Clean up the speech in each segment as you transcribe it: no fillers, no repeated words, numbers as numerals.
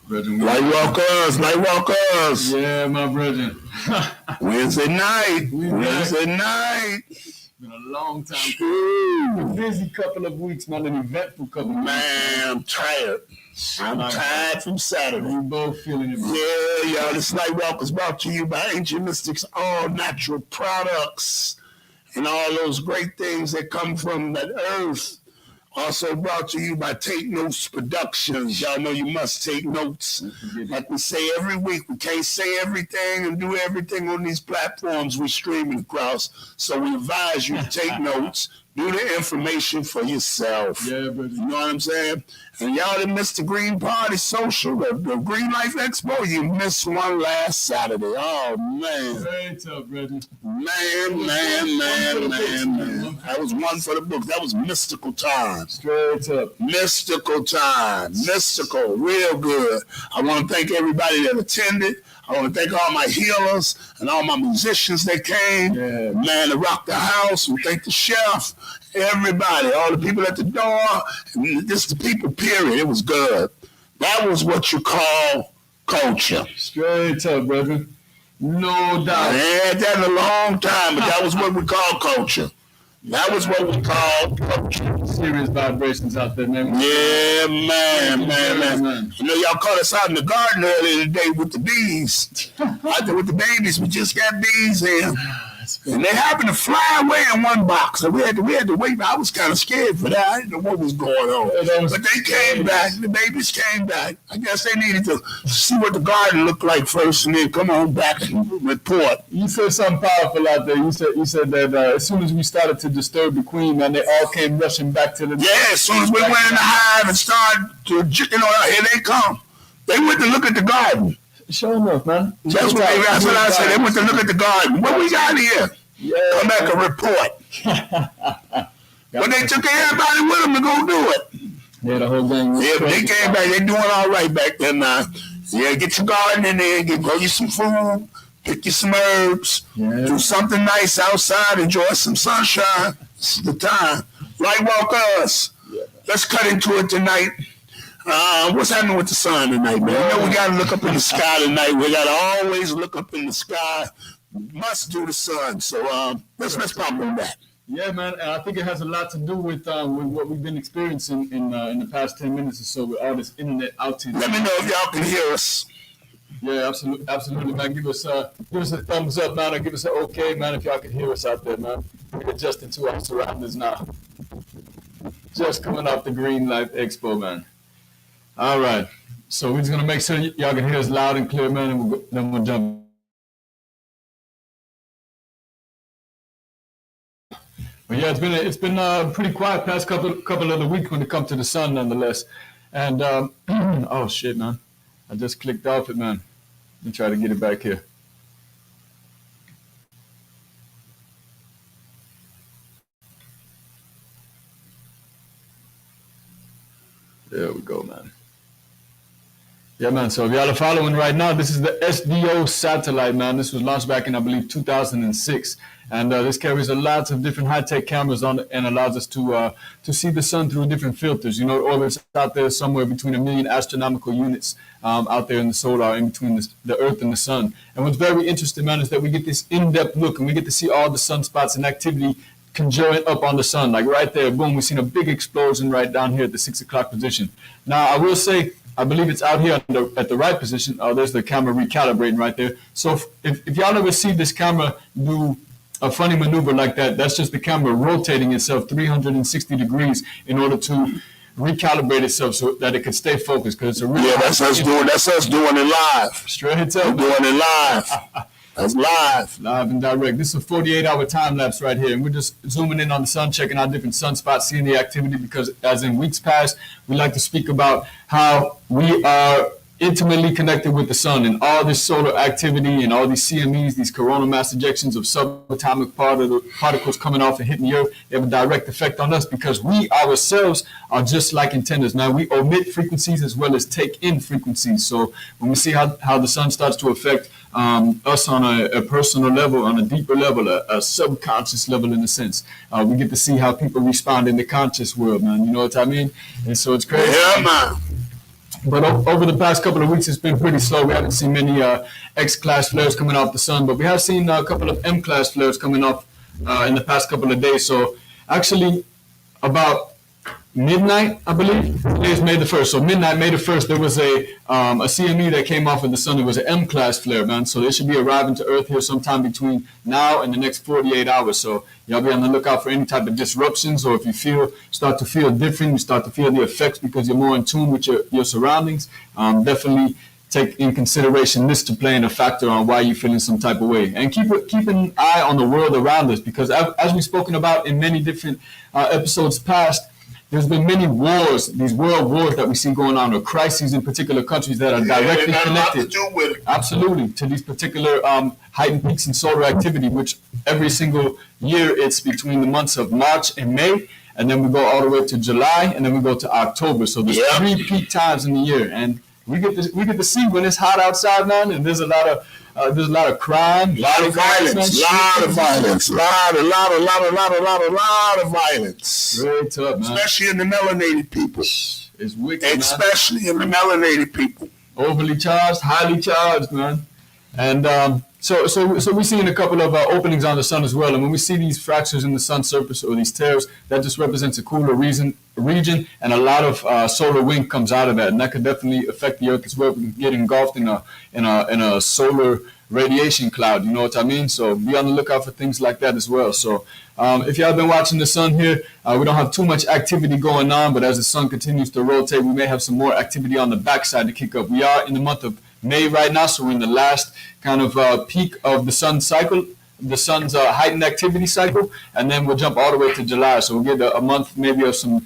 Brethren, Lightwalkers, Lightwalkers. Yeah, my brethren. Wednesday night. Wednesday night. Been a long time. Been a busy couple of weeks, man. An eventful couple of weeks. Man, I'm tired. I'm tired from Saturday. We both feeling it. Yeah, y'all. This Lightwalkers brought to you by Ancient Mystics, all natural products and all those great things that come from that earth. Also brought to you by Take Notes Productions. Y'all know you must take notes. Like we say every week, we can't say everything and do everything on these platforms we're streaming across. So we advise you to take notes, do the information for yourself. Yeah, brother. You know what I'm saying? And y'all that missed the Green Party Social, the Green Life Expo, you missed one last Saturday. Oh, man. Very tough, brother. Man. That was one for the books. That was mystical time. Straight up. Mystical time. Mystical. Real good. I want to thank everybody that attended. I want to thank all my healers and all my musicians that came. Yeah. Man, to rock the house. We thank the chef, everybody, all the people at the door, and just the people, period. It was good. That was what you call culture. Straight up, brother. No doubt. I had that in a long time, but that was what we call culture. That was what we called culture. Serious vibrations out there, man. Yeah, man. You know, y'all caught us out in the garden earlier today with the bees. Out there with the babies, we just got bees in. And they happened to fly away in one box. So we had to wait. I was kind of scared for that. I didn't know what was going on. But they came back. The babies came back. I guess they needed to see what the garden looked like first and then come on back and report. You said something powerful out there. You said that as soon as we started to disturb the queen, man, they all came rushing back to the... Yeah, as soon as we went in the hive and started to, here they come. They went to look at the garden. Sure enough, man. That's what I said. They went to look at the garden. What we got here? Yeah. Come back and report. But they took everybody with them to go do it. Yeah, the whole gang. Yeah, but they came back. They doing all right back there now. Yeah, get your garden in there. Grow you some food. Pick you some herbs. Yeah. Do something nice outside. Enjoy some sunshine. This is the time. Lightwalkers. Yeah. Let's cut into it tonight. What's happening with the sun tonight, man? You know we got to look up in the sky tonight. We got to always look up in the sky. Must do the sun. So let's pop on that. Yeah, man. And I think it has a lot to do with what we've been experiencing in the past 10 minutes or so with all this internet outage. Let me know if y'all can hear us. Yeah, absolutely, man. Give us a thumbs up, man, or give us an okay, man, if y'all can hear us out there, man. We're adjusting to our surroundings now. Just coming off the Green Life Expo, man. All right, so we're just gonna make sure y'all can hear us loud and clear, man, and then we'll jump. But yeah, it's been pretty quiet past couple of the week when it comes to the sun, nonetheless. And oh shit, man, I just clicked off it, man. Let me try to get it back here. There we go, man. Yeah, man. So if y'all are following right now, this is the SDO satellite, man. This was launched back in, I believe, 2006. And this carries a lots of different high-tech cameras on it and allows us to see the sun through different filters. You know, it orbits out there somewhere between 1 million astronomical units out there in the solar, in between the Earth and the sun. And what's very interesting, man, is that we get this in-depth look and we get to see all the sunspots and activity conjuring up on the sun. Like right there, boom, we've seen a big explosion right down here at the 6 o'clock position. Now, I will say, I believe it's out here at the right position. Oh, there's the camera recalibrating right there. So if y'all ever see this camera do a funny maneuver like that, that's just the camera rotating itself 360 degrees in order to recalibrate itself so that it can stay focused. Because it's a really that's us doing it live. Straight up. We're doing it live. That's live. Live and direct. This is a 48-hour time lapse right here. And we're just zooming in on the sun, checking out different sunspots, seeing the activity, because as in weeks past, we like to speak about how we are intimately connected with the sun and all this solar activity and all these CMEs, these coronal mass ejections of subatomic particles coming off and hitting the Earth. They have a direct effect on us because we ourselves are just like antennas. Now, we emit frequencies as well as take in frequencies. So when we see how the sun starts to affect us on a personal level, on a deeper level, a subconscious level in a sense, we get to see how people respond in the conscious world, man. You know what I mean? And so it's crazy. Yeah, man. But over the past couple of weeks, it's been pretty slow. We haven't seen many X-class flares coming off the sun, but we have seen a couple of M-class flares coming off in the past couple of days. So actually, about midnight, I believe, today is May the 1st. So midnight, May the 1st, there was a CME that came off of the sun. It was an M-class flare, man. So they should be arriving to Earth here sometime between now and the next 48 hours. So y'all be on the lookout for any type of disruptions, or if you start to feel different, you start to feel the effects because you're more in tune with your surroundings, definitely take in consideration this to play in a factor on why you're feeling some type of way. And keep an eye on the world around us, because as we've spoken about in many different episodes past, there's been many wars, these world wars that we see going on, or crises in particular countries that are directly connected, absolutely, to these particular heightened peaks in solar activity, which every single year it's between the months of March and May, and then we go all the way to July, and then we go to October. So there's 3 peak times in the year, and we get to see when it's hot outside, man, and there's a lot of crime, a lot of violence, Very tough, man. Especially in the melanated people. It's wicked, especially in the melanated people. Overly charged, highly charged, man. And so we're seeing a couple of openings on the sun as well. And when we see these fractures in the sun's surface, or these tears, that just represents a cooler region, and a lot of solar wind comes out of that, and that could definitely affect the Earth as well. We can get engulfed in a solar radiation cloud. You know what I mean? So be on the lookout for things like that as well. So if y'all been watching the sun here, we don't have too much activity going on, but as the sun continues to rotate, we may have some more activity on the backside to kick up. We are in the month of May right now, so we're in the last kind of peak of the sun cycle, the sun's heightened activity cycle, and then we'll jump all the way to July. So we'll get a month maybe of some,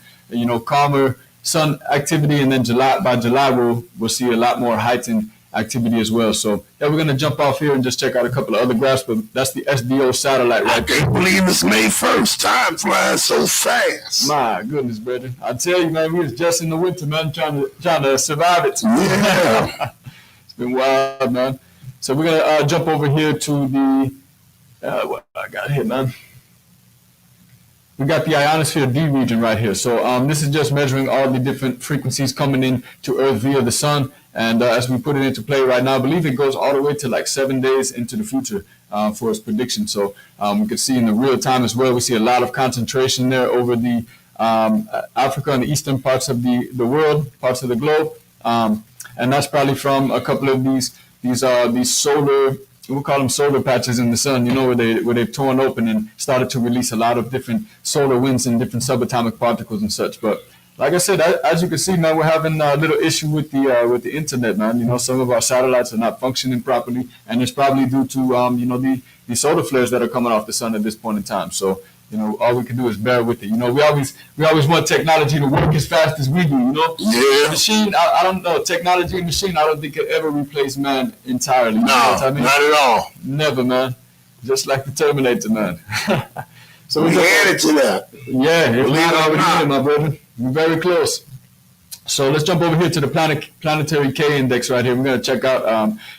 calmer sun activity, and then by July we'll see a lot more heightened activity as well. So we're going to jump off here and just check out a couple of other graphs, but that's the SDO satellite right there. I can't believe it's May 1st. Time flies so fast. My goodness, brother. I tell you, man, we was just in the winter, man, trying to survive it. Yeah. It's been wild, man. So we're going to jump over here to the, what I got here, man. We got the ionosphere D region right here. So this is just measuring all the different frequencies coming in to Earth via the sun. And as we put it into play right now, I believe it goes all the way to like 7 days into the future for its prediction. So we can see in the real time as well, we see a lot of concentration there over the Africa and the eastern parts of the world, parts of the globe. And that's probably from a couple of these solar, we'll call them solar patches in the sun, where they've torn open and started to release a lot of different solar winds and different subatomic particles and such. But like I said, as you can see, man, we're having a little issue with the internet, man. Some of our satellites are not functioning properly, and it's probably due to the solar flares that are coming off the sun at this point in time. So all we can do is bear with it. We always want technology to work as fast as we do. Yeah. The machine, I don't know, technology and machine, I don't think could ever replace man entirely. No, not at all. Never, man. Just like the Terminator, man. So we're headed to that. Yeah, it's not already in, my brother. We're very close. So let's jump over here to the planetary K index right here. We're going to check out,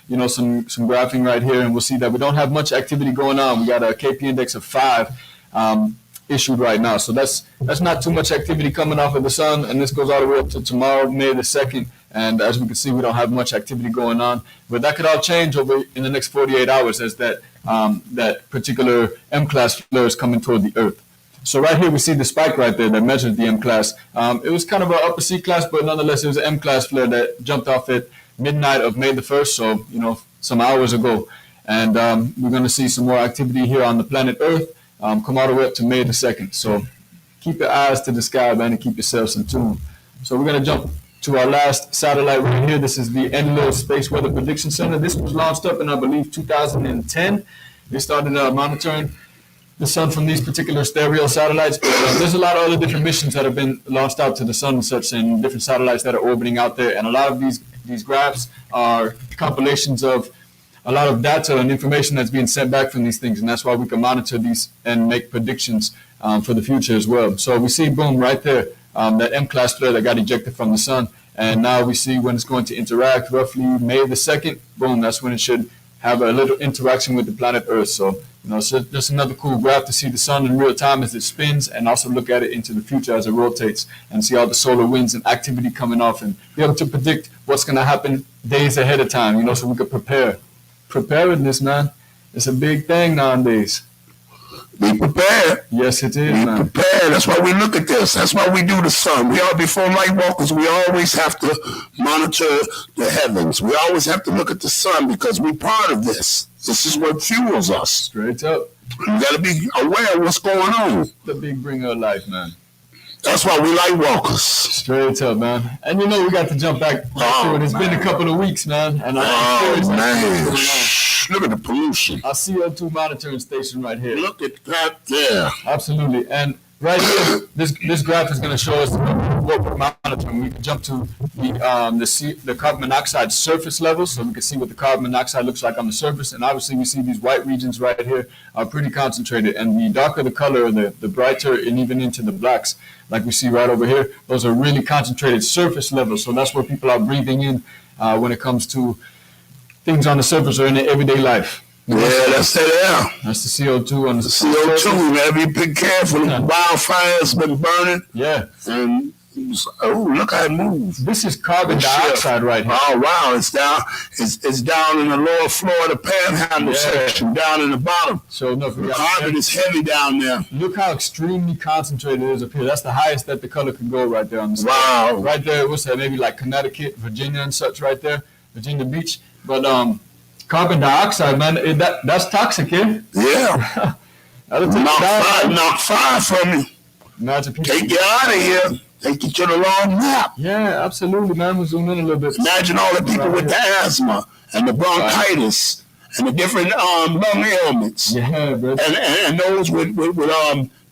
some graphing right here, and we'll see that we don't have much activity going on. We got a KP index of 5 issued right now. So that's not too much activity coming off of the sun, and this goes all the way up to tomorrow, May the 2nd. And as we can see, we don't have much activity going on, but that could all change over in the next 48 hours as that particular M-class flare is coming toward the Earth. So right here, we see the spike right there that measures the M-class. It was kind of an upper C-class, but nonetheless, it was an M-class flare that jumped off at midnight of May the 1st, so, some hours ago. And we're going to see some more activity here on the planet Earth come all the way up to May the 2nd. So keep your eyes to the sky, man, and keep yourselves in tune. So we're going to jump to our last satellite right here. This is the Enlil Space Weather Prediction Center. This was launched up in, I believe, 2010. They started monitoring the sun from these particular stereo satellites. But there's a lot of other different missions that have been launched out to the sun and such, and different satellites that are orbiting out there. And a lot of these graphs are compilations of a lot of data and information that's being sent back from these things. And that's why we can monitor these and make predictions for the future as well. So we see, boom, right there, that M-class flare that got ejected from the sun. And now we see when it's going to interact roughly May the 2nd. Boom, that's when it should have a little interaction with the planet Earth. So, it's just another cool graph to see the sun in real time as it spins, and also look at it into the future as it rotates, and see all the solar winds and activity coming off, and be able to predict what's going to happen days ahead of time, so we could prepare. Preparedness, man. It's a big thing nowadays. Be prepared. Yes, it is, Be man. prepared. That's why we look at this. That's why we do the sun. We are before Lightwalkers. We always have to monitor the heavens. We always have to look at the sun because we're part of this. This is what fuels us. Straight up. You got to be aware of what's going on. The big bringer of life, man. That's why we Lightwalkers. Straight up, man. And we got to jump back to it. It's been a couple of weeks, man. And I'm man. Look at the pollution. Our CO2 monitoring station right here. Look at that there. Absolutely. And right here, this graph is going to show us what we're monitoring. We can jump to the carbon monoxide surface levels, so we can see what the carbon monoxide looks like on the surface. And obviously, we see these white regions right here are pretty concentrated. And the darker the color, the brighter, and even into the blacks, like we see right over here, those are really concentrated surface levels. So that's where people are breathing in when it comes to things on the surface or in their everyday life. Yeah, that's it. Yeah. That's the CO2 on the CO2. You gotta be careful. Wildfire's been burning. Yeah. And look how it moves. This is carbon dioxide right here. Oh wow, it's down. It's down in the lower floor of the panhandle section, down in the bottom. So no, the carbon is heavy down there. Look how extremely concentrated it is up here. That's the highest that the color could go right there on the scale. Wow. Right there, what's that? Maybe like Connecticut, Virginia, and such right there, Virginia Beach. But carbon dioxide, man, that's toxic, eh? Yeah. Knock fire from you. Imagine people. Take you out of here. Take you to the long nap. Yeah, absolutely, man. We'll zoom in a little bit. Imagine all the people with the asthma and the bronchitis and the different lung ailments. Yeah, bro. And those with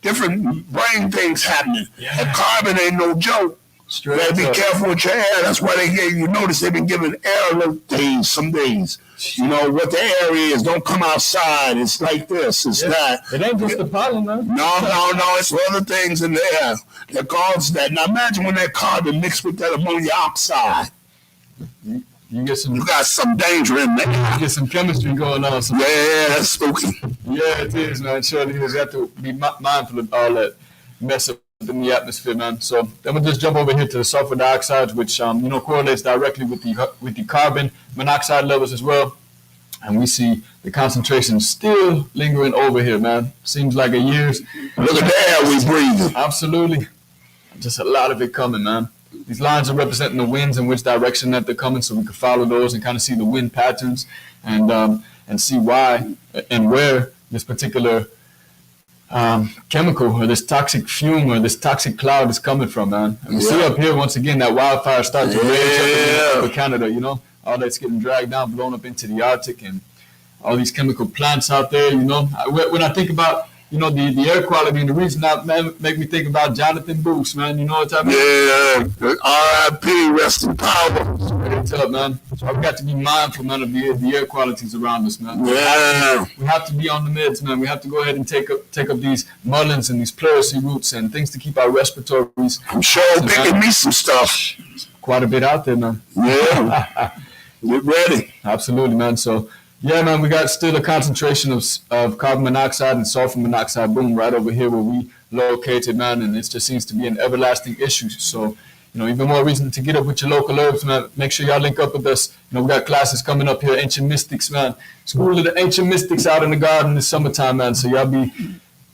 different brain things happening. Yeah. And carbon ain't no joke. You gotta be careful with your air. That's why you notice they've been giving air alert days some days. What the air is. Don't come outside. It's like this. It's that. It ain't just the pollen, man. No. It's other things in the air that cause that. Now imagine when that carbon mixed with that ammonia oxide. You got some danger in there. You get some chemistry going on. Yeah, that's spooky. Yeah, it is, man. Surely you just have to be mindful of all that mess up in the atmosphere, man. So then we'll just jump over here to the sulfur dioxide, which correlates directly with the carbon monoxide levels as well. And we see the concentration still lingering over here, man. Seems like a year's. Look at the air we breathing. Absolutely. Just a lot of it coming, man. These lines are representing the winds and which direction that they're coming, so we can follow those and kind of see the wind patterns and see why and where this particular chemical or this toxic fume or this toxic cloud is coming from, man. And we see up here once again that wildfire starts to rage up in Canada. All that's getting dragged down, blown up into the Arctic, and all these chemical plants out there. When I think about the air quality, and the reason that make me think about Jonathan Booth, man. You know what I mean? Yeah, R.I.P. Rest in power. It's up, man. So I've got to be mindful, man, of the air qualities around us, man. Yeah. We have to be on the meds, man. We have to go ahead and take up these mullins and these pleurisy roots and things to keep our respiratories. I'm sure picking me some stuff. Quite a bit out there, man. Yeah. Get ready. Absolutely, man. So, yeah, man, we got still a concentration of carbon monoxide and sulfur monoxide, boom, right over here where we located, man, and it just seems to be an everlasting issue. So, even more reason to get up with your local herbs, man. Make sure y'all link up with us. We got classes coming up here, Ancient Mystics, man. School of the Ancient Mystics out in the garden this summertime, man. So y'all be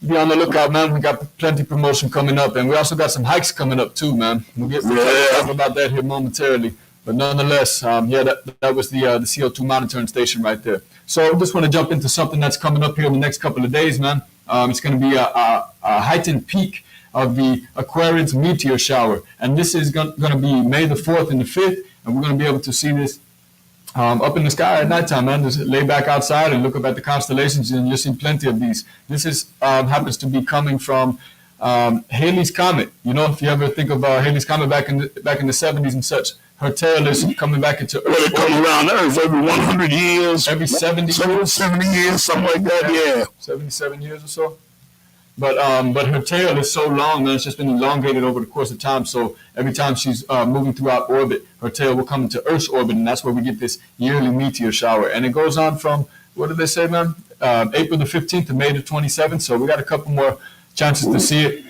on the lookout, man. We got plenty of promotion coming up, and we also got some hikes coming up too, man. We'll talk about that here momentarily. But nonetheless, that was the CO2 monitoring station right there. So I just want to jump into something that's coming up here in the next couple of days, man. It's going to be a heightened peak of the Aquarius meteor shower. And this is going to be May the 4th and the 5th. And we're going to be able to see this up in the sky at nighttime, man. Just lay back outside and look up at the constellations, and you'll see plenty of these. This happens to be coming from Halley's Comet. If you ever think of Halley's Comet back in the 70s and such, her tail is coming back into Earth. Well, it comes around Earth every 100 years. Every 70 years? 70 years, something like that, yeah. 77 years or so. But her tail is so long, man. It's just been elongated over the course of time. So every time she's moving throughout orbit, her tail will come into Earth's orbit, and that's where we get this yearly meteor shower. And it goes on from, what did they say, man? April the 15th to May the 27th. So we got a couple more chances to see it.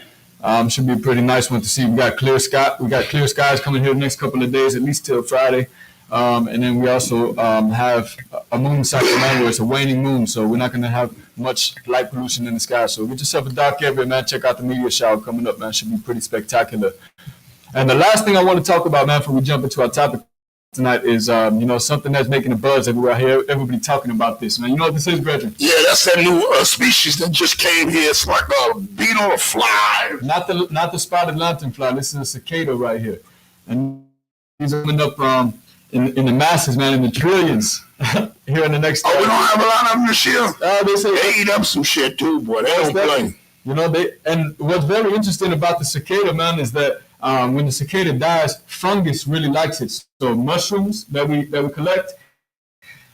Should be a pretty nice one to see. We got clear sky. We got clear skies coming here the next couple of days, at least till Friday. And then we also have a moon cycle, man, where it's a waning moon, so we're not going to have much light pollution in the sky. So get yourself a dark area, man. Check out the meteor shower coming up, man. Should be pretty spectacular. And the last thing I want to talk about, man, before we jump into our topic tonight is, something that's making a buzz everywhere. I hear everybody talking about this, man. You know what this is, brethren? Yeah, that's that new species that just came here. It's like a beetle or fly. Not the spotted lanternfly. This is a cicada right here. And these are coming up in the masses, man, in the trillions here in the next. Oh, we don't have a lot of them this year. They say they eat up some shit too, boy. They don't play. And what's very interesting about the cicada, man, is that when the cicada dies, fungus really likes it. So mushrooms that we collect,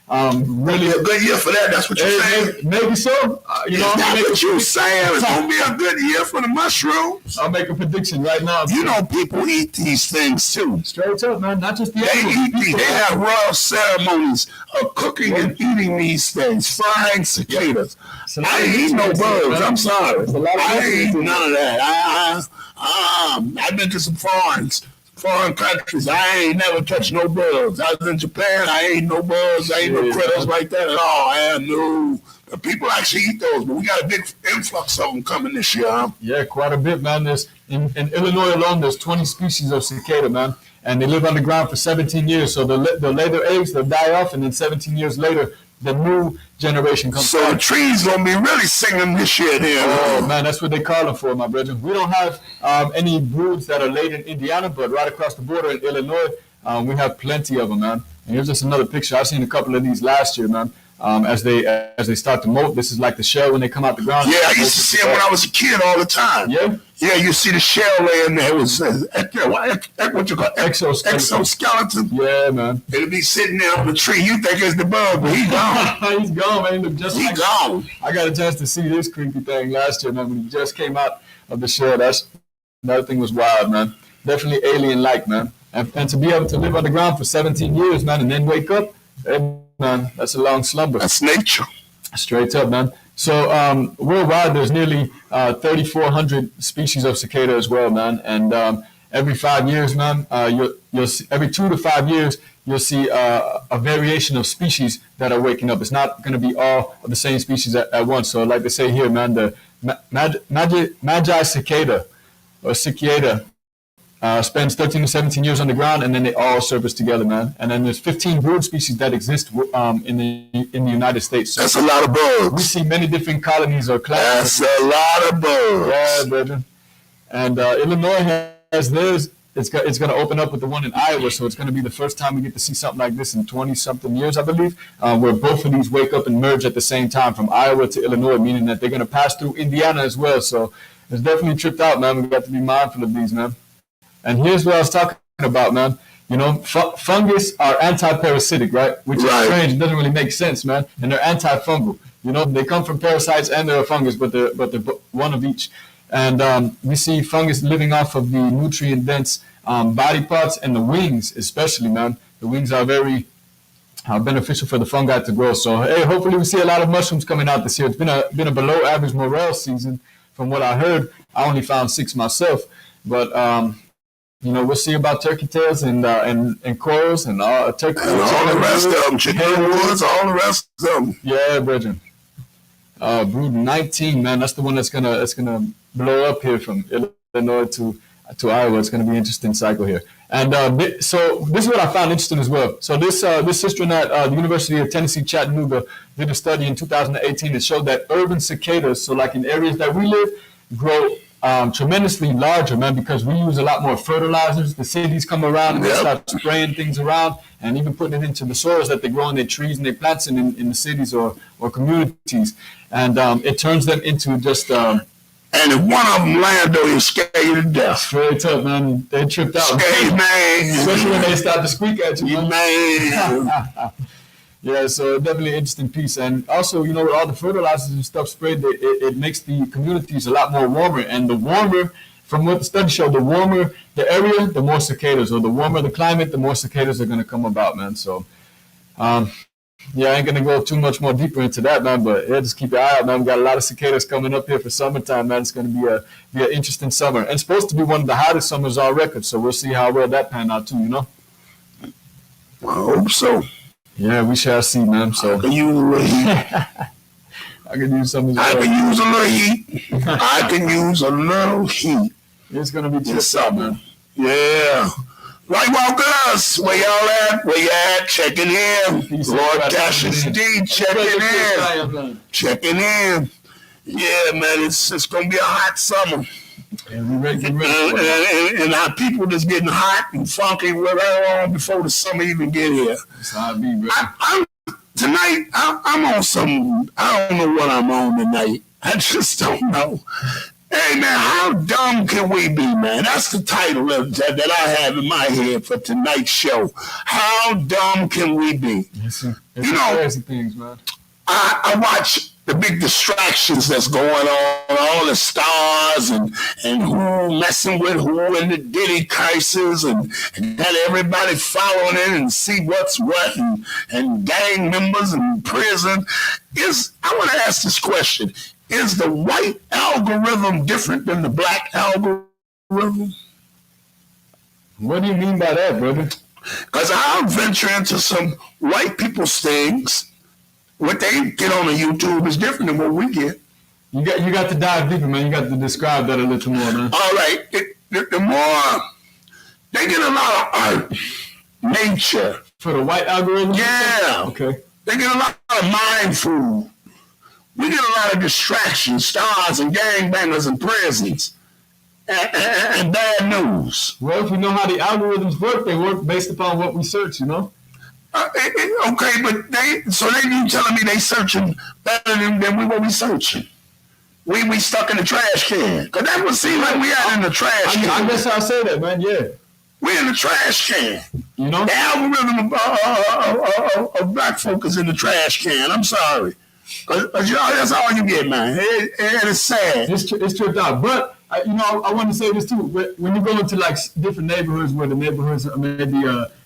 really a good year for that. That's what you're saying. Maybe so. That's what you're saying. It's gonna be a good year for the mushrooms. I'll make a prediction right now. People eat these things too. Straight up, man. Not just the They have royal ceremonies of cooking and eating these things, frying cicadas. I ain't eat no birds. I'm sorry. I ain't eat none of that. I've been to some foreign countries. I ain't never touched no birds. I was in Japan. I ain't no birds. I ain't no critters like that at all. No. The people actually eat those, but we got a big influx of them coming this year. Huh? Yeah, quite a bit, man. There's in Illinois alone, there's 20 species of cicada, man, and they live underground for 17 years. So they'll lay their eggs, they'll die off, and then 17 years later, the new generation comes. So the trees gonna be really singing this year, then. Oh man, that's what they call them for, my brethren. We don't have any broods that are laid in Indiana, but right across the border in Illinois, we have plenty of them, man. And here's just another picture. I've seen a couple of these last year, man. As they start to molt, this is like the shell when they come out the ground. Yeah, I used to see them when I was a kid all the time. Yeah. Yeah, you see the shell laying there. It was what you call exoskeleton. Yeah, man. It'll be sitting there on the tree. You think it's the bug, but he's gone. He's gone, man. He's gone. I got a chance to see this creepy thing last year, man. When he just came out of the shell, that thing was wild, man. Definitely alien-like, man. And to be able to live underground for 17 years, man, and then wake up, man, that's a long slumber. That's nature. Straight up, man. So worldwide, there's nearly 3,400 species of cicada as well, man. And every 5 years, man, you'll see, every 2 to 5 years, you'll see a variation of species that are waking up. It's not going to be all of the same species at once. So like they say here, man, the Magi cicada or cicada spends 13 to 17 years on the ground, and then they all surface together, man. And then there's 15 brood species that exist in the United States. So that's a lot of birds. We see many different colonies or classes. That's a lot of birds. Yeah, brother. And Illinois has theirs. It's going to open up with the one in Iowa, so it's going to be the first time we get to see something like this in 20-something years, I believe, where both of these wake up and merge at the same time from Iowa to Illinois, meaning that they're going to pass through Indiana as well. So it's definitely tripped out, man. We've got to be mindful of these, man. And here's what I was talking about, man. Fungus are anti-parasitic, right? Which is strange. It doesn't really make sense, man. And they're antifungal. They come from parasites and they're a fungus, but they're one of each. And we see fungus living off of the nutrient-dense body parts and the wings, especially, man. The wings are very beneficial for the fungi to grow. So, hey, hopefully we see a lot of mushrooms coming out this year. It's been a below-average morel season, from what I heard. I only found 6 myself, but. We'll see about turkey tails and corals and turkey and all the rest of them, chicken woods, all the rest of them. Yeah, brethren. Brood 19, man, that's the one that's gonna blow up here from Illinois to Iowa. It's gonna be an interesting cycle here. And so this is what I found interesting as well. So this sister at the University of Tennessee, Chattanooga, did a study in 2018 that showed that urban cicadas, so like in areas that we live, grow tremendously larger, man, because we use a lot more fertilizers. The cities come around and they start spraying things around and even putting it into the soils that they grow in their trees and their plants in the cities or communities. And it turns them into just... and if one of them land, though, you scare you to death. Straight up, man. They tripped out. Scary, man. Especially when they start to squeak at you, man. Yeah, so definitely an interesting piece. And also, you know, with all the fertilizers and stuff sprayed, it makes the communities a lot more warmer. And the warmer, from what the study showed, the warmer the area, the more cicadas, or the warmer the climate, the more cicadas are going to come about, man. So, yeah, I ain't going to go too much more deeper into that, man. But yeah, just keep your eye out, man. We got a lot of cicadas coming up here for summertime, man. It's going to be an interesting summer. And it's supposed to be one of the hottest summers on record. So we'll see how well that pan out, too, you know? I hope so. Yeah, we shall see, man. So I can use a little heat. I can use some as well. I can use a little heat. I can use a little heat. It's gonna be this summer. Yeah. Lightwalkers, where y'all at? Where you at? Checking in. Lord Cassius D, checking in. Checking in. Yeah, man, it's gonna be a hot summer. And and our people just getting hot and funky long before the summer even get here. That's how I be, bro. Tonight, I'm on some, I don't know what I'm on tonight. I just don't know. Hey, man, how dumb can we be, man? That's the title that I have in my head for tonight's show. How dumb can we be? It's you know, crazy things, man. I watch the big distractions that's going on, all the stars and who messing with who and the Diddy cases and had everybody following it and see what's what and gang members in prison. I want to ask this question. Is the white algorithm different than the black algorithm? What do you mean by that, brother? Because I'll venture into some white people's things. What they get on the YouTube is different than what we get. You got to dive deeper, man. You got to describe that a little more, man. All right. The more they get a lot of art, nature. For the white algorithm? Yeah. Okay. They get a lot of mind food. We get a lot of distractions, stars and gangbangers and prisons. And bad news. Well, if we know how the algorithms work, they work based upon what we search, you know? Okay, but you telling me they searching better than what we searching? We stuck in the trash can. Because that would seem like we are in the trash can. I guess I'll say that, man, yeah. We're in the trash can. You know? The algorithm of black folk is in the trash can. I'm sorry. That's all you get, man. It's sad. It's tripped out. But, I want to say this too. When you go into like different neighborhoods where the neighborhoods are maybe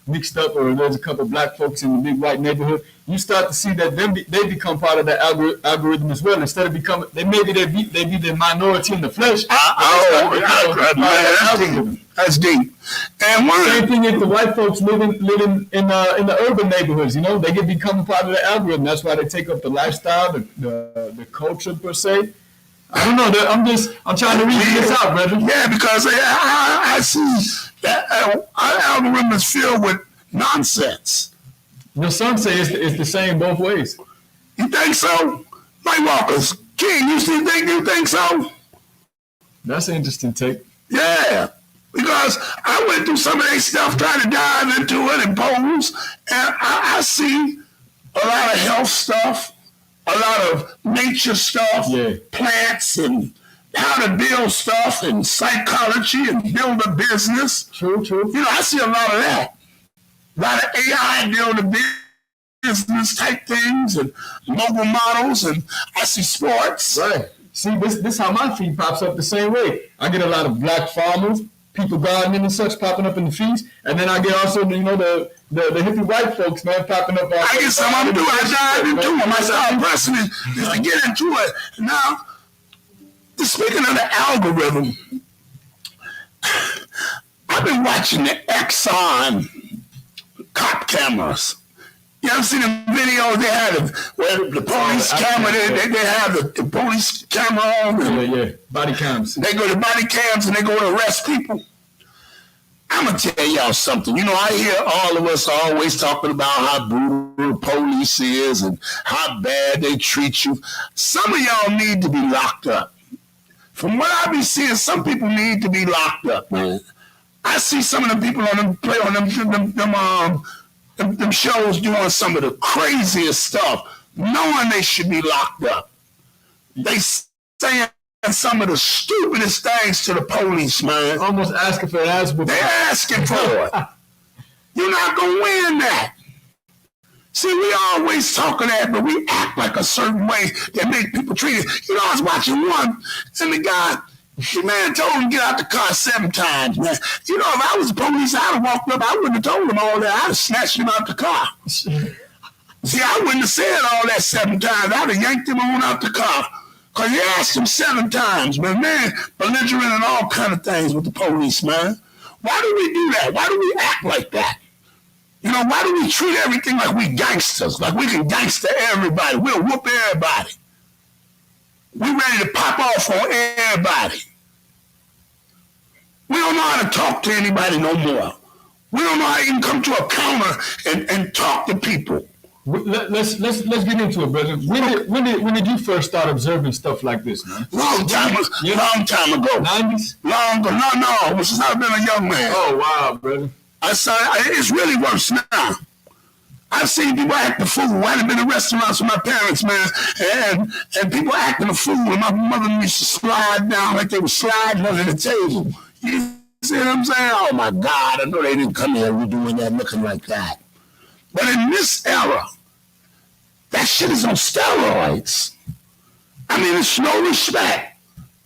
mixed up, or there's a couple of black folks in the big white neighborhood, you start to see that they become part of that algorithm as well. Instead of becoming, they be the minority in the flesh. That's deep. And same thing if the white folks living in the urban neighborhoods. You know, they get becoming part of the algorithm. That's why they take up the lifestyle, the culture per se. I don't know. I'm trying to reason this out, brother. Yeah, because I see that our algorithm is filled with nonsense. Your son says it's the same both ways. You think so? Lightwalkers, King, you think so? That's an interesting take. Yeah, because I went through some of their stuff, trying to dive into it and pose, and I see a lot of health stuff. A lot of nature stuff, plants, and how to build stuff, and psychology, and build a business. True. You know, I see a lot of that. A lot of AI build a business type things, and mobile models, and I see sports. Right. See, this how my feed pops up the same way. I get a lot of black farmers, people gardening and such popping up in the feeds, and then I get also, the hippie white folks, man, popping up. I get some of them too. I dive into them. I start pressing it just to get into it. Now, speaking of the algorithm, I've been watching the Exxon cop cameras. You ever seen the videos they have where the police camera, they have the police camera on? Yeah. Body cams. They go to body cams and they go to arrest people. I'm going to tell y'all something. You know, I hear all of us always talking about how brutal the police is and how bad they treat you. Some of y'all need to be locked up. From what I be seeing, some people need to be locked up, man. I see some of the people on them play on them shows doing some of the craziest stuff, knowing they should be locked up. They saying some of the stupidest things to the police, man. Almost asking for an ass whooping. They're asking for it. You're not going to win that. See, we always talk of that, but we act like a certain way that make people treat it. You know, I was watching one, and the man told him to get out the car 7 times, man. You know, if I was the police, I'd have walked up, I wouldn't have told him all that. I'd have snatched him out the car. See, I wouldn't have said all that 7 times. I'd have yanked him on out the car. Because you asked him 7 times, man, belligerent and all kind of things with the police, man. Why do we do that? Why do we act like that? You know, why do we treat everything like we gangsters, like we can gangster everybody? We'll whoop everybody. We ready to pop off on everybody. We don't know how to talk to anybody no more. We don't know how you can come to a counter and talk to people. Let's get into it, brother. When did you first start observing stuff like this, man? Long time ago. 90s? No. Since I've been a young man. Oh, wow, brother. It's really worse now. I've seen people act a fool. I've been in restaurants with my parents, man, and people acting a fool. And my mother used to slide down like they were sliding under the table. You see what I'm saying? Oh, my God, I know they didn't come here doing that, looking like that. But in this era, that shit is on steroids. I mean, it's no respect.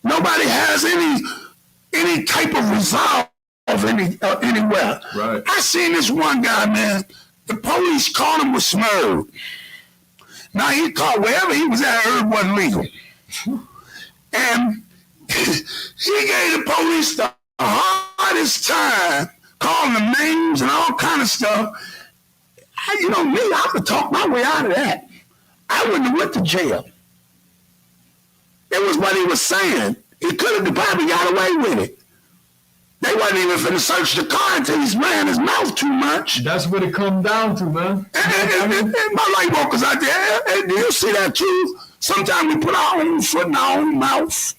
Nobody has any type of resolve anywhere. Right. I seen this one guy, man. The police caught him with smurd. Now he caught wherever he was at, herb wasn't legal. And he gave the police the hardest time, calling them names and all kind of stuff. You know me, I could talk my way out of that. I wouldn't have went to jail. It was what he was saying. He could have probably got away with it. They wasn't even finna search the car until he's ran his mouth too much. That's what it comes down to, man. And my Lightwalkers out there, and you see that too. Sometimes we put our own foot in our own mouth.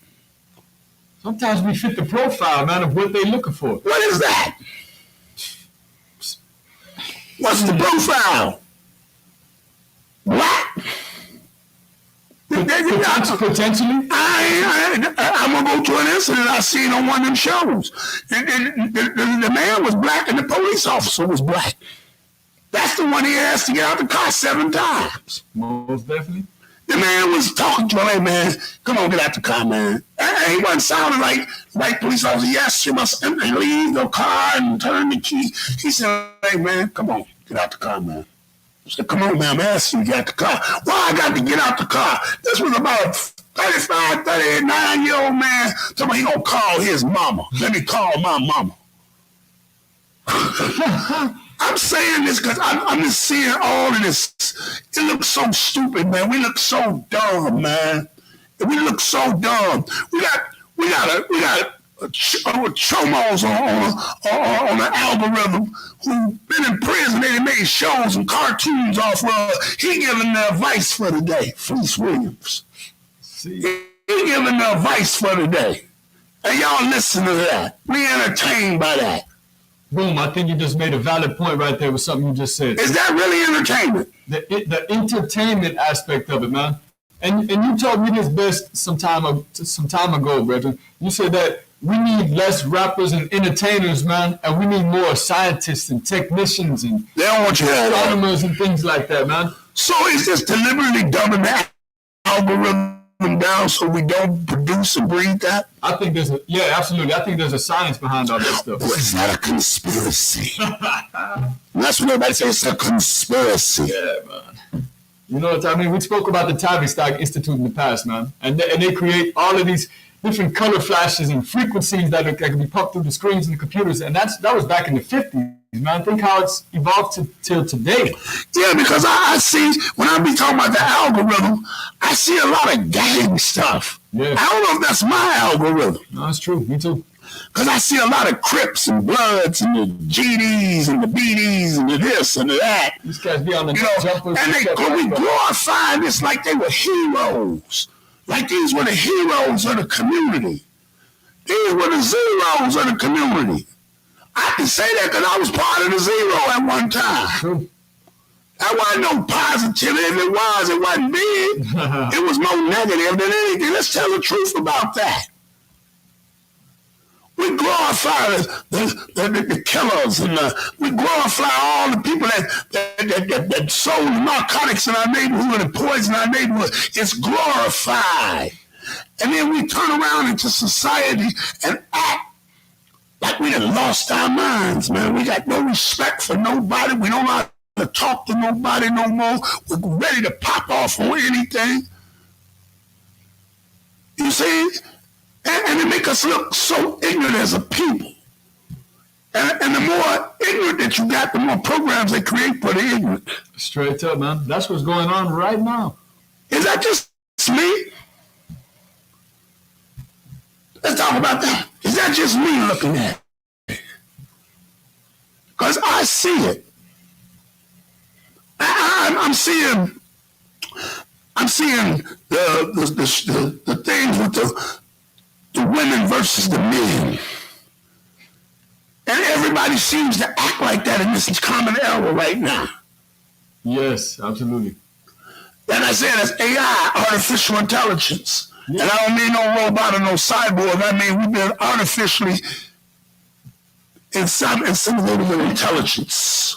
Sometimes we fit the profile, man, of what they're looking for. What is that? What's the profile? What? Potentially? I'm going to go to an incident I seen on one of them shows. The man was black and the police officer was black. That's the one he asked to get out the car 7 times. Most definitely. The man was talking to him, hey, man, come on, get out the car, man. He wasn't sounding like police officer. Yes, you must leave the car and turn the key. He said, hey, man, come on, get out the car, man. I said, come on, man, I'm asking you to get out the car. Why I got to get out the car? This was about a 35, 39-year-old man. Told me he gonna call his mama. Let me call my mama. I'm saying this because I'm just seeing all of this. It looks so stupid, man. We look so dumb, man. We look so dumb. We got chomos on the algorithm who've been in prison. They made shows and cartoons off of. He giving the advice for the day. Fleece Williams. He giving the advice for the day. And y'all listen to that. We entertained by that. Boom, I think you just made a valid point right there with something you just said. Is that really entertainment? The entertainment aspect of it, man. And you told me this best some time ago, brethren. You said that we need less rappers and entertainers, man, and we need more scientists and technicians and they don't want you to have astronomers and things like that, man. So it's just deliberately dumbing the algorithm down so we don't produce and breed that? I think absolutely. I think there's a science behind all that stuff. Well, it's not a conspiracy. That's what everybody says. It's a conspiracy. Yeah, man. You know what I mean? We spoke about the Tavistock Institute in the past, man, and they create all of these different color flashes and frequencies that can be pumped through the screens and the computers, and that was back in the 50s. Man, think how it's evolved till today. Yeah, because I see, when I be talking about the algorithm, I see a lot of gang stuff. Yeah. I don't know if that's my algorithm. No, it's true. Me too. Because I see a lot of Crips and Bloods and the GDs and the BDs and the this and the that. These guys be on the jumpers. And we glorifying this like they were heroes. Like these were the heroes of the community. These were the zeros of the community. I can say that because I was part of the zero at one time. True. That wasn't no positivity. If it wasn't big. It was more negative than anything. Let's tell the truth about that. We glorify the killers, and we glorify all the people that sold narcotics in our neighborhood and poison our neighborhood. It's glorified. And then we turn around into society and act like we done lost our minds, man. We got no respect for nobody. We don't know how to talk to nobody no more. We're ready to pop off on anything. You see? And it make us look so ignorant as a people. And the more ignorant that you got, the more programs they create for the ignorant. Straight up, man. That's what's going on right now. Is that just me? Let's talk about that. Is that just me looking at it? Because I see it. I'm seeing the things with the women versus the men. And everybody seems to act like that in this common era right now. Yes, absolutely. And I say that's AI, artificial intelligence. Yeah. And I don't mean no robot or no cyborg. I mean we've been artificially inseminated with intelligence.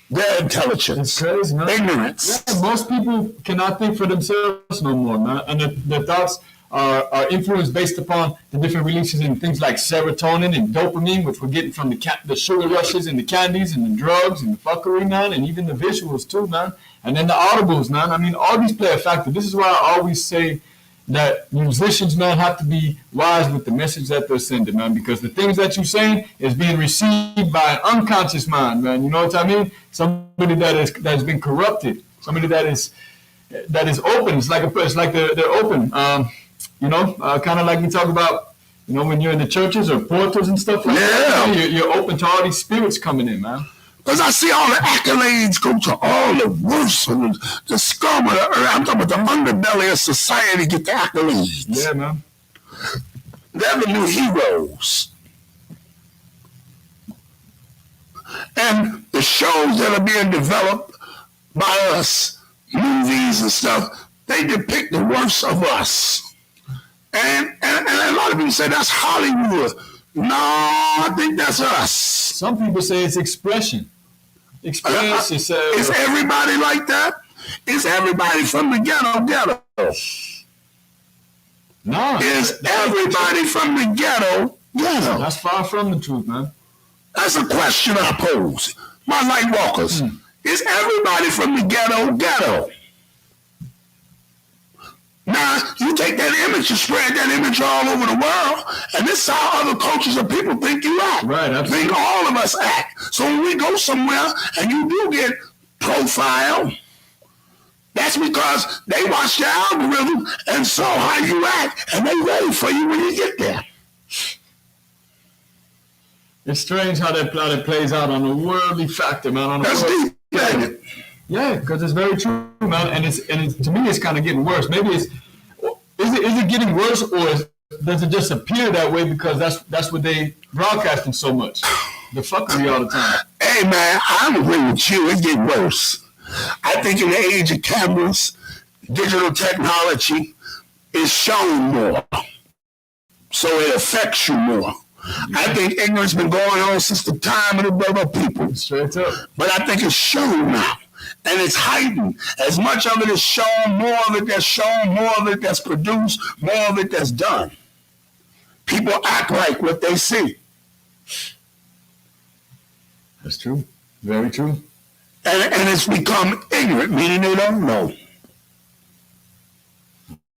Their intelligence. It's crazy, man. Ignorance. Yeah, most people cannot think for themselves no more, man. And their thoughts are influenced based upon the different releases in things like serotonin and dopamine, which we're getting from the sugar rushes and the candies and the drugs and the fuckery, man, and even the visuals too, man. And then the audibles, man. I mean, all these play a factor. This is why I always say that musicians, man, have to be wise with the message that they're sending, man, because the things that you're saying is being received by an unconscious mind, man. You know what I mean? Somebody that has been corrupted, somebody that is open. It's like they're open. Kind of like we talk about, when you're in the churches or portals and stuff like that. You're open to all these spirits coming in, man. Because I see all the accolades go to all the worst and the scum of the earth. I'm talking about the underbelly of society get the accolades. Yeah, man. They're the new heroes. And the shows that are being developed by us, movies and stuff, they depict the worst of us. And a lot of people say that's Hollywood. No, I think that's us. Some people say it's expression. Is everybody like that? Is everybody from the ghetto? No. Is everybody from the ghetto? That's far from the truth, man. That's a question I pose. My Lightwalkers. Is everybody from the ghetto? Now, you take that image, you spread that image all over the world, and this is how other cultures and people think you act. Right, absolutely. Think all of us act. So when we go somewhere and you do get profiled, that's because they watch the algorithm and saw how you act, and they ready for you when you get there. It's strange how that plays out on a worldly factor, man. That's deep, ain't it? Yeah, because it's very true, man, and it's to me it's kind of getting worse. Maybe is it getting worse, or does it just appear that way because that's what they broadcasting so much, the fuckery all the time. Hey man, I agree with you. It getting worse. I think in the age of cameras, digital technology is shown more, so it affects you more. I think ignorance been going on since the time of the brother people. Straight up. But I think it's shown now. And it's heightened. As much of it is shown, more of it that's shown, more of it that's produced, more of it that's done. People act like what they see. That's true. Very true. And it's become ignorant, meaning they don't know.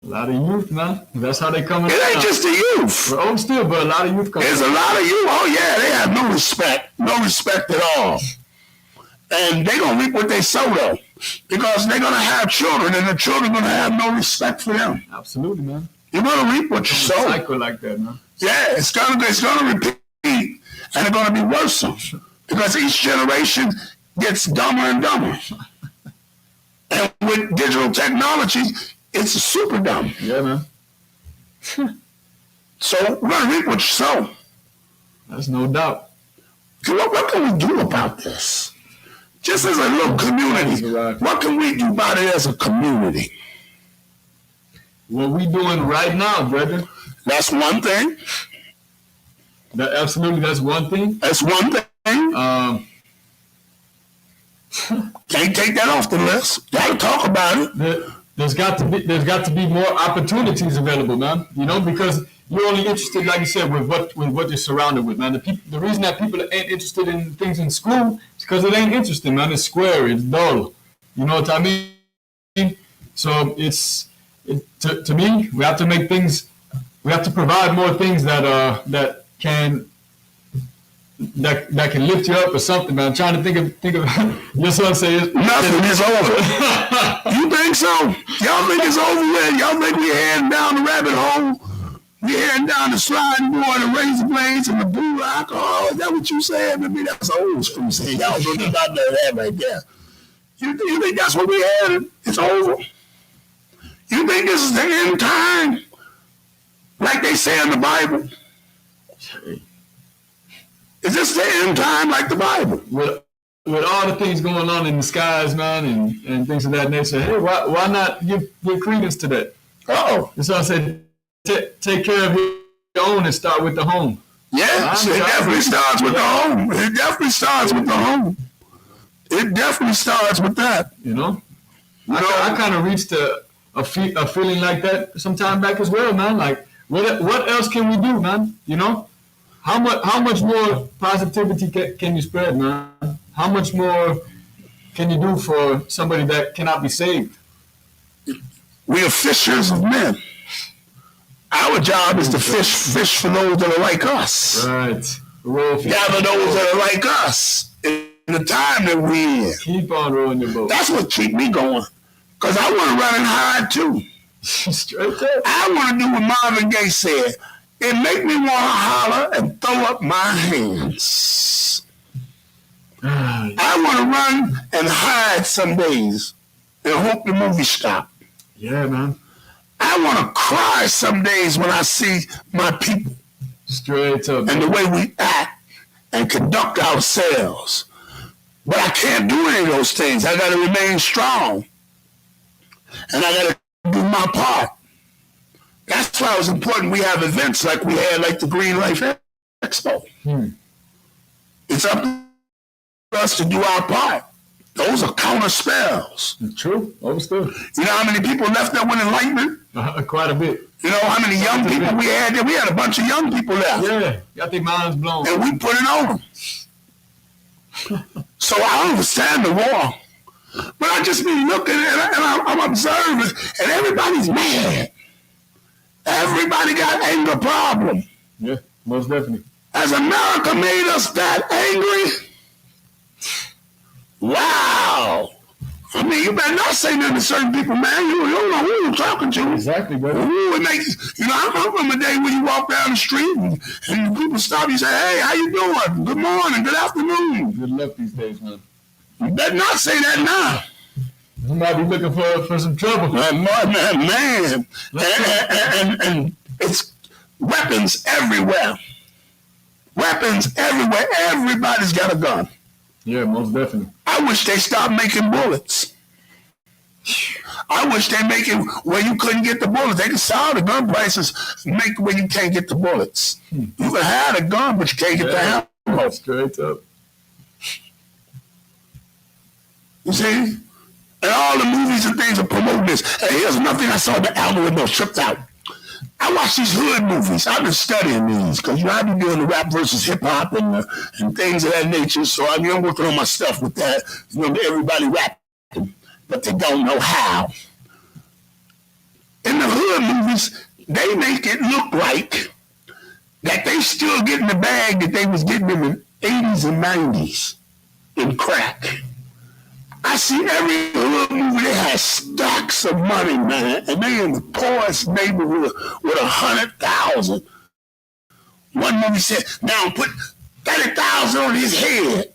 A lot of youth, man. That's how they come in. It ain't just the youth. We're old still, but a lot of youth come. There's a lot of youth. Oh, yeah, they have no respect. No respect at all. And they're going to reap what they sow, though. Because they're going to have children, and the children are going to have no respect for them. Absolutely, man. You're going to reap what you sow. Cycle like that, man. Yeah, it's going to repeat, and it's going to be worse. Because each generation gets dumber and dumber. And with digital technology, it's super dumb. Yeah, man. So we're going to reap what you sow. That's no doubt. So what can we do about this? Just as a little community, what can we do about it as a community? What we doing right now, brother. That's one thing. Absolutely, that's one thing. That's one thing. Can't take that off the list. Gotta talk about it. There's got to be more opportunities available, man. You know, because you're only interested, like you said, with what you're surrounded with, man. The reason that people ain't interested in things in school is because it ain't interesting, man. It's square, it's dull. You know what I mean? So to me, we have to make things. We have to provide more things that can lift you up or something, man. I'm trying to think of your son says nothing is over. You think so? Y'all think it's over yet? Y'all think we're heading down the rabbit hole? We're heading down the sliding board, the razor blades, and the blue alcohol. Is that what you said? I mean, that's old school saying. Y'all don't know about that right there. You think that's what we're headed? It's over. You think this is the end time? Like they say in the Bible? Is this the end time like the Bible? With all the things going on in the skies, man, and things of that nature, hey, why not give credence to that? That's why I said, take care of your own and start with the home. Yeah, it definitely starts with the home. It definitely starts with the home. It definitely starts with that. You know? I kind of reached a feeling like that some time back as well, man. Like, what else can we do, man? You know? How much more positivity can you spread, man? How much more can you do for somebody that cannot be saved? We are fishers of men. Our job is to fish for those that are like us. Right. Gather those that are like us in the time that we're in. Keep on rowing your boat. That's what keep me going. Because I want to run and hide too. Straight up. I want to do what Marvin Gaye said. It make me want to holler and throw up my hands. I want to run and hide some days and hope the movie stop. Yeah, man. I want to cry some days when I see my people. Straight up. And the way we act and conduct ourselves. But I can't do any of those things. I got to remain strong. And I got to do my part. That's why it was important we have events like we had, like the Green Life Expo. It's up to us to do our part. Those are counter spells. True. Understood. You know how many people left there with enlightenment? Quite a bit. You know how many young people we had there? We had a bunch of young people left. Yeah. Got their minds blown. And we put it on them. So I understand the war. But I just be looking and I'm observing, and everybody's mad. Everybody got anger problem. Yeah, most definitely. Has America made us that angry? Wow. I mean, you better not say nothing to certain people, man. You don't know who you're talking to. Exactly, brother. Ooh, it makes, I remember a day when you walk down the street and people stop you and say, hey, how you doing? Good morning, good afternoon. Good luck these days, man. You better not say that now. You might be looking for some trouble. Man. And it's weapons everywhere. Weapons everywhere. Everybody's got a gun. Yeah, most definitely. I wish they stopped making bullets. I wish they make it where you couldn't get the bullets. They could solve the gun prices, make it where you can't get the bullets. You can have a gun, but you can't get the ammo. Straight up. You see? And all the movies and things are promoting this. And here's nothing I saw the algorithm tripped out. I watch these hood movies. I've been studying these because I be doing the rap versus hip hop and things of that nature. So I'm working on my stuff with that. Everybody rapping, but they don't know how. In the hood movies, they make it look like that they still getting the bag that they was getting in the 80s and 90s in crack. I see every hood movie, they have stacks of money, man, and they in the poorest neighborhood with 100,000. One movie said, now put 30,000 on his head,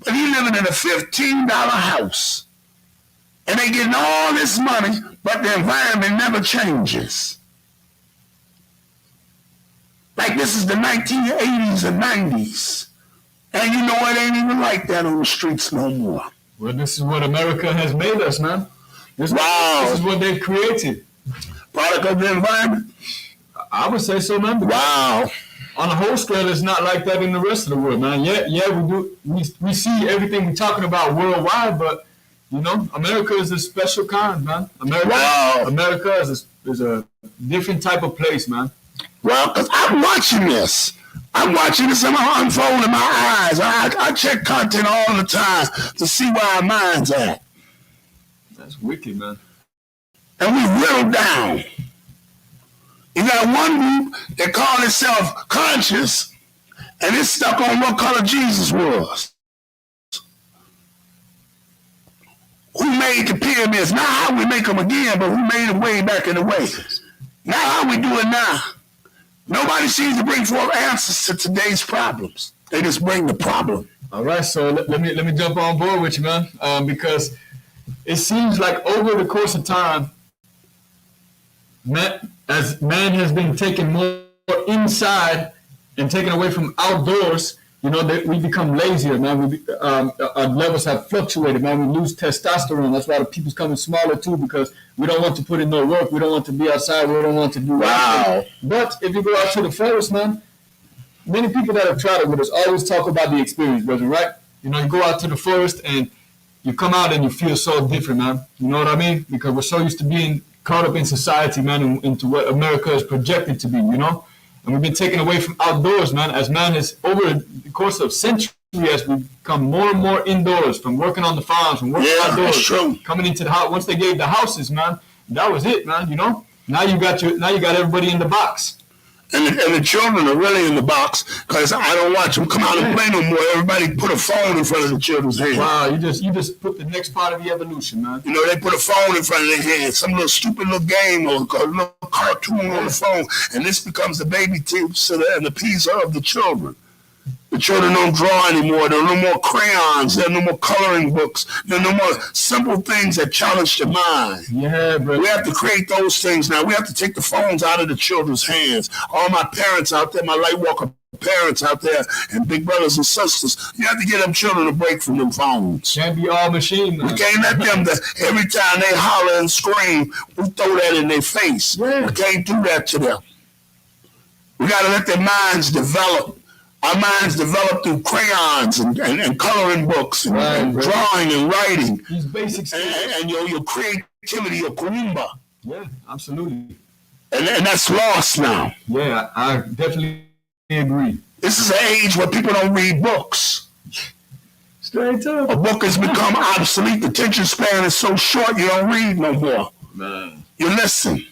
but he living in a $15 house. And they getting all this money, but the environment never changes. Like this is the 1980s and 90s. And you know it ain't even like that on the streets no more. Well, this is what America has made us, man. This is what they've created. Product of the environment? I would say so, man. Wow. on a whole scale, it's not like that in the rest of the world, man. Yeah, we do. We see everything we're talking about worldwide, but you know, America is a special kind, man. America is a different type of place, man. Well, because I'm watching this. I'm watching this and I'm unfolding my eyes. I check content all the time to see where our minds at. That's wicked, man. And we whittle down. You got one group that call itself conscious, and it's stuck on what color Jesus was. Who made the pyramids? Not how we make them again, but who made them way back in the way. Not how we do it now. Nobody seems to bring forth answers to today's problems. They just bring the problem. All right, so let me jump on board with you, man, because it seems like over the course of time, as man has been taken more inside and taken away from outdoors, you know, that we become lazier, man. Our levels have fluctuated, man. We lose testosterone. That's why the people's coming smaller too, because we don't want to put in no work. We don't want to be outside. We don't want to do anything. But if you go out to the forest, man, many people that have tried it with us always talk about the experience, brother, right? You know, you go out to the forest and you come out and you feel so different, man. You know what I mean? Because we're so used to being caught up in society, man, and into what America is projected to be, you know? And we've been taken away from outdoors, man, as man has, over the course of centuries, as we've become more and more indoors, from working on the farms, from working outdoors, coming into the house. Once they gave the houses, man, that was it, man, you know? Now you got everybody in the box. And the children are really in the box because I don't watch them come out and play no more. Everybody put a phone in front of the children's hands. Wow, you just put the next part of the evolution, man. You know, they put a phone in front of their hands, some little stupid little game or a little cartoon on the phone, and this becomes the baby tips and the piece of the children. The children don't draw anymore. There are no more crayons. There are no more coloring books. There are no more simple things that challenge the mind. Yeah, bro. We have to create those things now. We have to take the phones out of the children's hands. All my parents out there, my Lightwalker parents out there, and big brothers and sisters, you have to get them children a break from them phones. Can't be all machine, man. We can't let them, every time they holler and scream, we throw that in their face. Yeah. We can't do that to them. We got to let their minds develop. Our minds develop through crayons and coloring books and drawing and writing. These basic skills. And your creativity, your kalimba. Yeah, absolutely. And that's lost now. Yeah, I definitely agree. This is an age where people don't read books. Straight up. A book has become obsolete. The attention span is so short you don't read no more. Man. You listen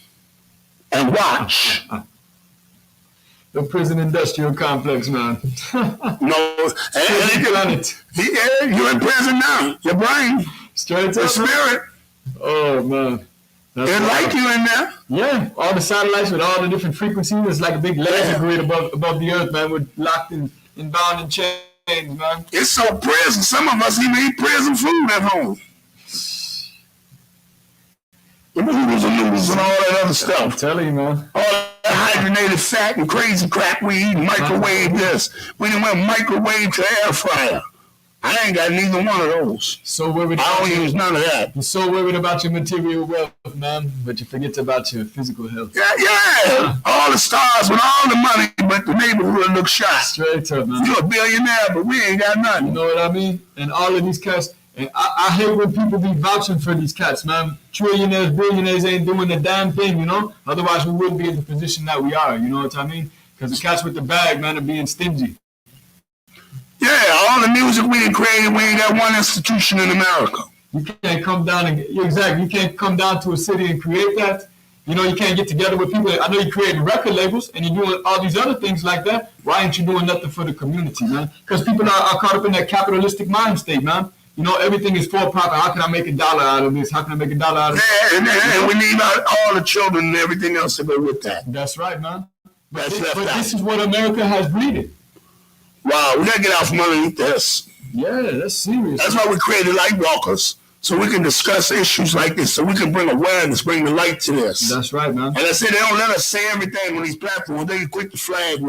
and watch. The prison industrial complex, man. No, planet. Yeah, you're in prison now. Your brain, straight up. The spirit. Oh man, they like you in there. Yeah, all the satellites with all the different frequencies. It's like a big laser grid above the earth, man. We're locked in bound in chains, man. It's so prison. Some of us even eat prison food at home. The noodles and all that other stuff. I'm telling you, man. All that hydrogenated fat and crazy crap we eat, microwave this. We didn't went microwave to air fryer. I ain't got neither one of those. So worried. I don't use none of that. You're so worried about your material wealth, man, but you forget about your physical health. Yeah. All the stars with all the money, but the neighborhood looks shot. Straight up, man. You're a billionaire, but we ain't got nothing. You know what I mean? And all of these cats. And I hate when people be vouching for these cats, man. Trillionaires, billionaires ain't doing a damn thing, you know? Otherwise, we wouldn't be in the position that we are, you know what I mean? Because the cats with the bag, man, are being stingy. Yeah, all the music we done created, we ain't got one institution in America. You can't come down you can't come down to a city and create that. You know, you can't get together with people. I know you're creating record labels and you're doing all these other things like that. Why ain't you doing nothing for the community, man? Because people are caught up in that capitalistic mind state, man. You know, everything is for profit. How can I make $1 out of this? How can I make $1 out of this? Yeah, and we need all the children and everything else to go with that. That's right, man. But this is what America has breeded. Wow, we got to get out from underneath this. Yeah, that's serious. That's why we created Lightwalkers, so we can discuss issues like this, so we can bring awareness, bring the light to this. That's right, man. And I said they don't let us say everything on these platforms. They quick to flag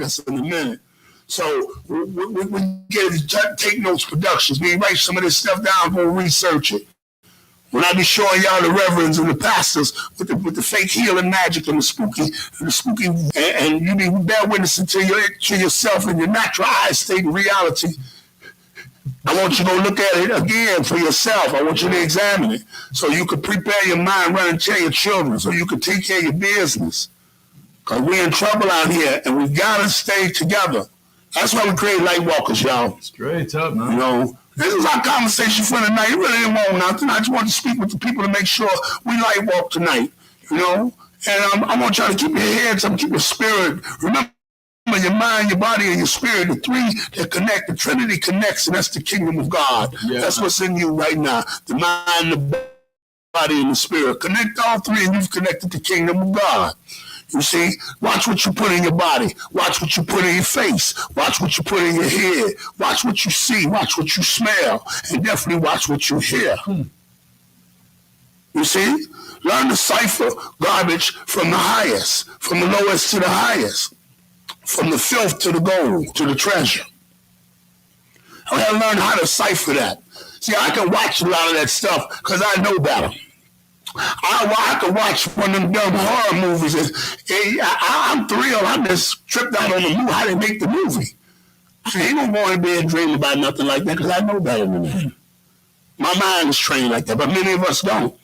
us in a minute. So we get Take Notes Productions. We write some of this stuff down, go research it. When I be showing y'all the reverends and the pastors with the fake healing magic and the spooky, and you be bear witnessing to yourself in your natural eye state of reality. I want you to look at it again for yourself. I want you to examine it so you can prepare your mind, run and tell your children, so you can take care of your business. Because we're in trouble out here, and we got to stay together. That's why we create Lightwalkers, y'all. Straight up, man. You know, this is our conversation for tonight. It really didn't want nothing. I just want to speak with the people to make sure we Lightwalk tonight, you know. And I want y'all to keep your heads up, keep your spirit. Remember your mind, your body, and your spirit, the three that connect, the Trinity connects, and that's the kingdom of God. Yeah. That's what's in you right now. The mind, the body, and the spirit. Connect all three, and you've connected the kingdom of God. You see, watch what you put in your body. Watch what you put in your face. Watch what you put in your head. Watch what you see. Watch what you smell. And definitely watch what you hear. You see? Learn to cipher garbage from the highest, from the lowest to the highest, from the filth to the gold, to the treasure. I got to learn how to cipher that. See, I can watch a lot of that stuff because I know better. I can watch one of them dumb horror movies. I'm thrilled. I'm just tripped out on the movie, how they make the movie. I ain't gonna go in bed and dream about nothing like that because I know better than that. My mind is trained like that, but many of us don't.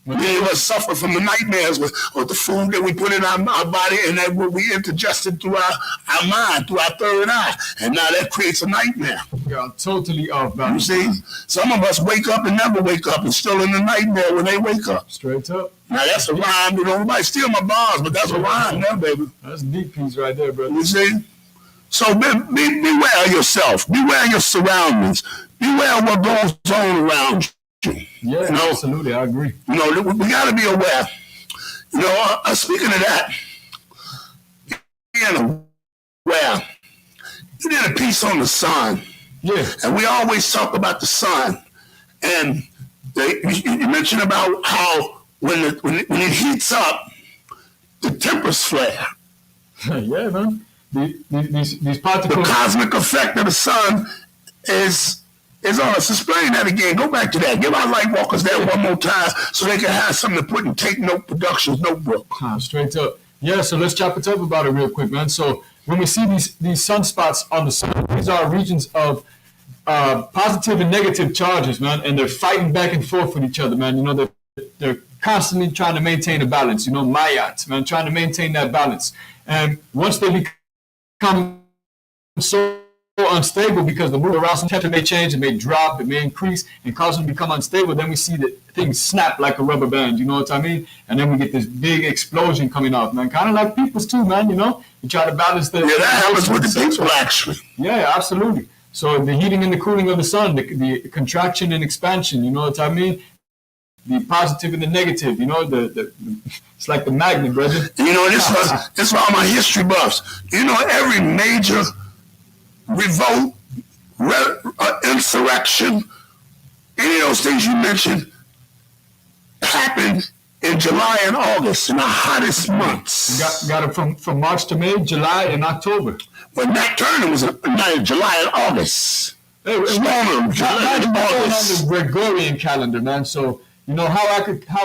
Many of us suffer from the nightmares with the food that we put in our body and that what we intergested through our mind, through our third eye. And now that creates a nightmare. You're totally off balance. You see? Some of us wake up and never wake up and still in the nightmare when they wake up. Straight up. Now that's a rhyme. You know, nobody steal my bars, but that's a rhyme now, baby. That's a deep piece right there, brother. You see? So beware of yourself. Beware of your surroundings. Beware of what goes on around you. Yeah, you know, absolutely, I agree. You know, we got to be aware. You know, speaking of that, being aware, you did a piece on the sun. Yeah. And we always talk about the sun. And you mentioned about how when it heats up, the tempers flare. Yeah, man. These particles. The cosmic effect of the sun is on us. Explain that again. Go back to that. Give our Lightwalkers that one more time so they can have something to put in Take Note Productions notebook. Straight up. Yeah, so let's chop it up about it real quick, man. So when we see these sunspots on the sun, these are regions of positive and negative charges, man, and they're fighting back and forth with each other, man. You know, they're constantly trying to maintain a balance, you know, Mayat, man, trying to maintain that balance. And once they become so unstable because the mood arousal temperature may change, it may drop, it may increase, and cause them to become unstable, then we see that things snap like a rubber band, you know what I mean? And then we get this big explosion coming off, man. Kind of like people's too, man, you know? You try to balance the... Yeah, that happens with the people, actually. Yeah, absolutely. So the heating and the cooling of the sun, the contraction and expansion, you know what I mean? The positive and the negative, you know, it's like the magnet, brother. You know, this for all my history buffs. You know, every major revolt, insurrection, any of those things you mentioned happened in July and August, in the hottest months. Got it from March to May, July and October. When Nat Turner was in July and August. Storm, July and August. On the Gregorian calendar, man. So, you know, how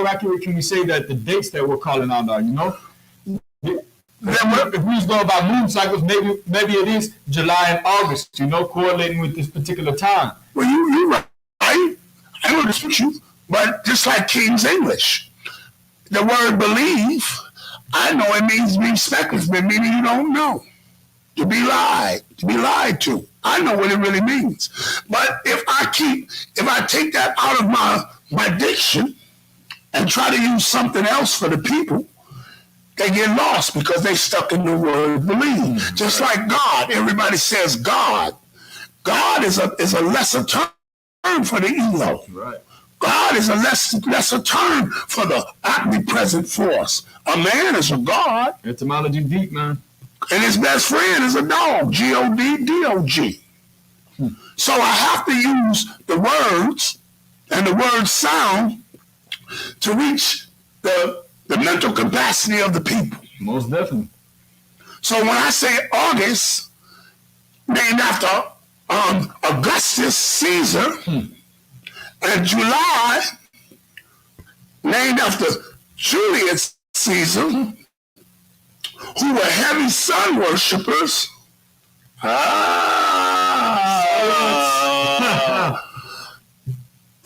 accurate can we say that the dates that we're calling on are, you know? If we go about moon cycles, maybe it is July and August, you know, correlating with this particular time. Well, you're right. I don't dispute you, but just like King's English, the word believe, I know it means speculative, meaning you don't know. To be lied to. I know what it really means. But if I take that out of my diction and try to use something else for the people, they get lost because they stuck in the word believe. Just like God, everybody says God. God is a lesser term for the ego. Right. God is a lesser term for the omnipresent force. A man is a God. Etymology deep, man. And his best friend is a dog, G-O-D-D-O-G. So I have to use the words and the word sound to reach the mental capacity of the people. Most definitely. So when I say August, named after Augustus Caesar, and July, named after Julius Caesar, who were heavy sun worshippers. The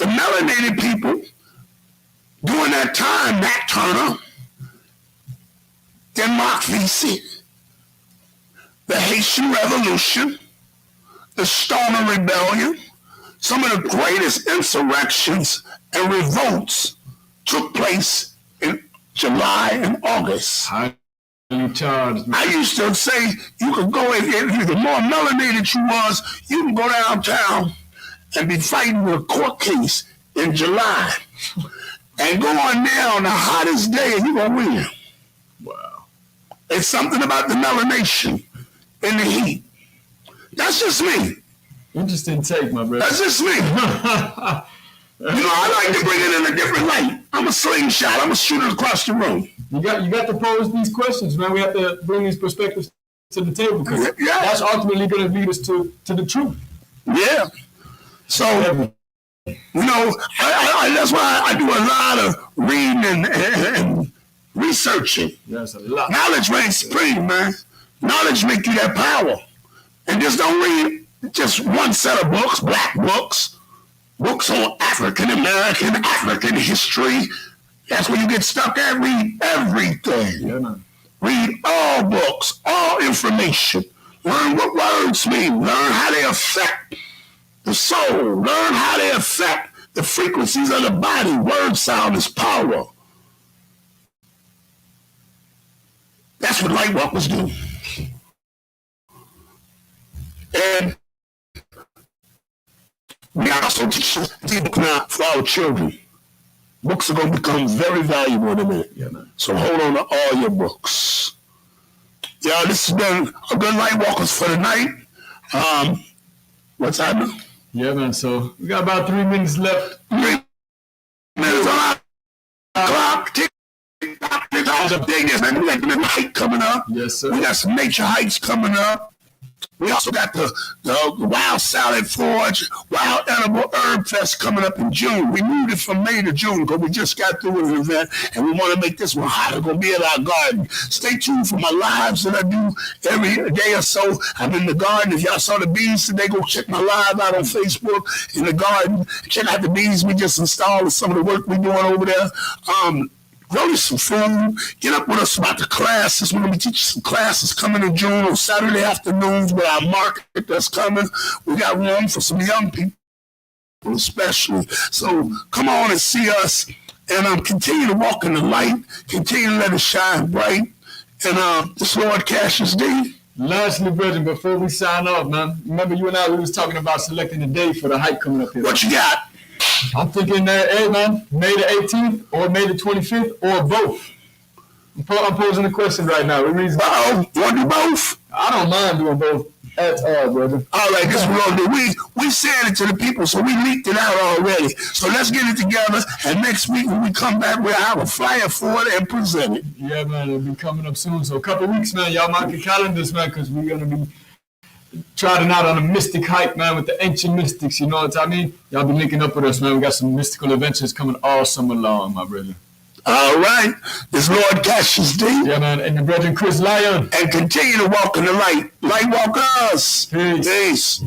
melanated people during that time, Nat Turner, Denmark VC, the Haitian Revolution, the Stoner Rebellion, some of the greatest insurrections and revolts took place in July and August. Highly charged, man. I used to say you could go in, the more melanated you was, you can go downtown and be fighting with a court case in July and go on there on the hottest day and you're going to win. Wow. It's something about the melanation in the heat. That's just me. Interesting take, my brother. That's just me. I like to bring it in a different light. I'm a slingshot. I'm a shooter across the room. You got to pose these questions, man. We have to bring these perspectives to the table because that's ultimately going to lead us to the truth. Yeah. So, that's why I do a lot of reading and researching. Yes, a lot. Knowledge reigns supreme, man. Knowledge make you that power. And just don't read just one set of books, black books, books on African American, African history. That's where you get stuck at. Read everything. Yeah, man. Read all books, all information. Learn what words mean. Learn how they affect the soul. Learn how they affect the frequencies of the body. Word sound is power. That's what Lightwalkers do. And we also teach books now for our children. Books are going to become very valuable in a minute. Yeah, man. So hold on to all your books. Yeah, this has been a good Lightwalkers for the night. What's happening? Yeah, man. So we got about 3 minutes left. 3 minutes on our clock. Tick tock, tick tock. The biggest and the hike coming up. Yes, sir. We got some nature hikes coming up. We also got the Wild Salad Forge, Wild Edible Herb Fest coming up in June. We moved it from May to June because we just got through with an event and we want to make this one hot. It's going to be at our garden. Stay tuned for my lives that I do every day or so. I'm in the garden. If y'all saw the bees today, go check my live out on Facebook in the garden. Check out the bees we just installed and some of the work we're doing over there. Grow you some food. Get up with us about the classes. We're going to be teaching some classes coming in June on Saturday afternoons with our market that's coming. We got room for some young people especially. So come on and see us and continue to walk in the light. Continue to let it shine bright. And this Lord Cassius D. Lastly, brethren, before we sign off, man, remember you and I, we was talking about selecting a day for the hike coming up here. What you got? I'm thinking hey, man, May the 18th or May the 25th or both. I'm posing a question right now. You want to do both? I don't mind doing both at all, brother. All right, this is what we'll do. We said it to the people, so we leaked it out already. So let's get it together, and next week when we come back, we'll have a flyer for it and present it. Yeah, man, it'll be coming up soon. So a couple weeks, man, y'all mark your calendars, man, because we're going to be trotting out on a mystic hike, man, with the ancient mystics, you know what I mean? Y'all be linking up with us, man. We got some mystical adventures coming all summer long, my brother. All right. This Lord Cassius D. Yeah, man. And your brother Chris Lyon. And continue to walk in the light. Lightwalkers. Peace. Peace.